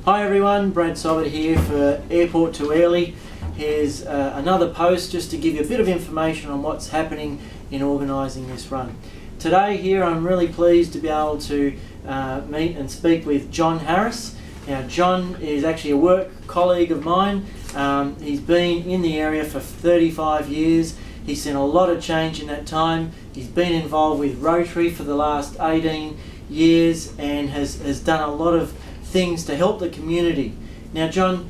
Hi everyone, Brad Sobott here for Airport to Airlie. Here's another post just to give you a bit of information on what's happening in organising this run. Today here I'm really pleased to be able to meet and speak with John Harris. Now John is actually a work colleague of mine. He's been in the area for 35 years. He's seen a lot of change in that time. He's been involved with Rotary for the last 18 years and has done a lot of things to help the community. Now John,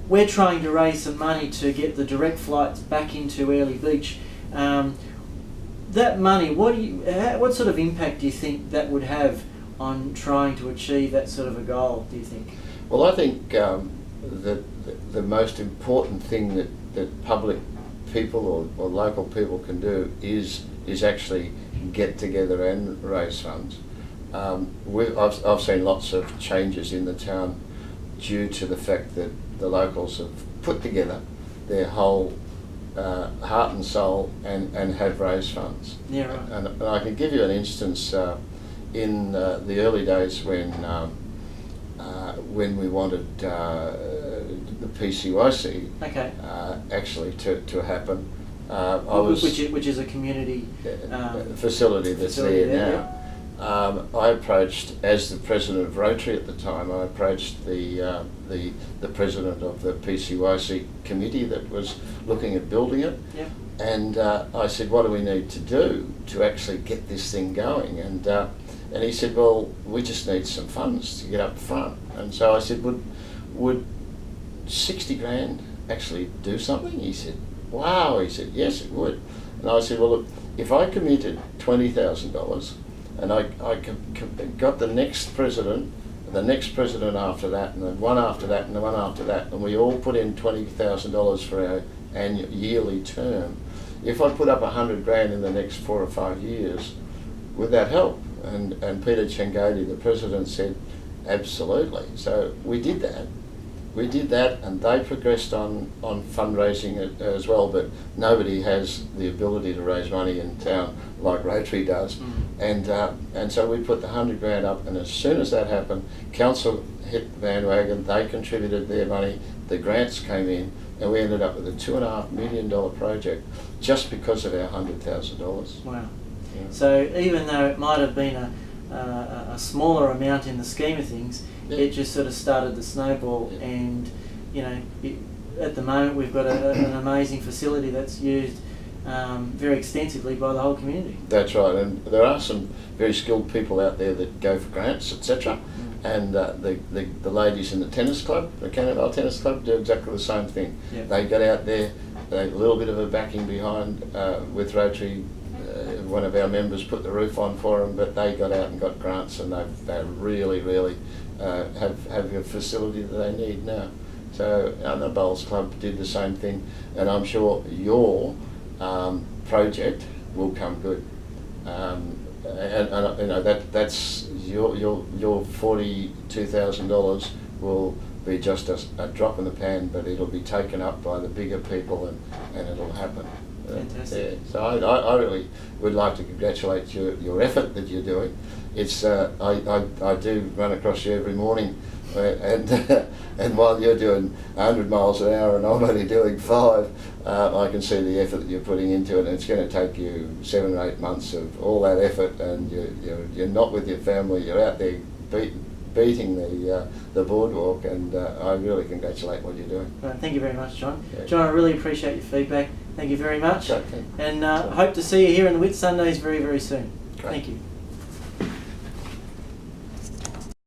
we're trying to raise some money to get the direct flights back into Airlie Beach. That money, what sort of impact do you think that would have on trying to achieve that sort of a goal, do you think? Well, I think that the most important thing that public people or local people can do is actually get together and raise funds. I've seen lots of changes in the town due to the fact that the locals have put together their whole heart and soul and have raised funds. Yeah, right. And I can give you an instance in the early days when we wanted the PCYC actually to happen. Which is a community facility that's there now. I approached, as the president of Rotary at the time, I approached the president of the PCYC committee that was looking at building it. Yeah. And I said, what do we need to do to actually get this thing going? And he said, well, we just need some funds to get up front. And so I said, would 60 grand actually do something? He said, wow. He said, yes, it would. And I said, well, look, if I committed $20,000 and I got the next president after that, and the one after that, and the one after that, and we all put in $20,000 for our annual yearly term, if I put up 100 grand in the next 4 or 5 years, would that help? And Peter Chengadi, the president, said, absolutely. So we did that. And they progressed on fundraising as well, but nobody has the ability to raise money in town like Rotary does. And so we put the 100 grand up, and as soon as that happened, council hit the bandwagon, they contributed their money, the grants came in, and we ended up with a $2.5 million project just because of our $100,000. Wow. Yeah. So even though it might have been a smaller amount in the scheme of things, it just sort of started the snowball. And you know, at the moment we've got an amazing facility that's used very extensively by the whole community. That's right, and there are some very skilled people out there that go for grants, etc. And the ladies in the tennis club, the Cannondale Tennis Club, do exactly the same thing. Yep. They get out there, they have a little bit of a backing behind with Rotary. One of our members put the roof on for them, but they got out and got grants, and they really have a facility that they need now. So the Bowls Club did the same thing, and I'm sure your project will come good. And you know that's your $42,000 will be just a drop in the pan, but it'll be taken up by the bigger people, and it'll happen. Fantastic. Yeah. So I really would like to congratulate your effort that you're doing. It's I do run across you every morning, and while you're doing 100 miles an hour and I'm only doing 5, I can see the effort that you're putting into it, and it's going to take you 7 or 8 months of all that effort, and you're not with your family, you're out there beating the boardwalk, and I really congratulate what you're doing. Thank you very much, John. Yeah. John, I really appreciate your feedback. Thank you very much. Okay. And hope to see you here in the Whit Sundays very, very soon. Great. Thank you.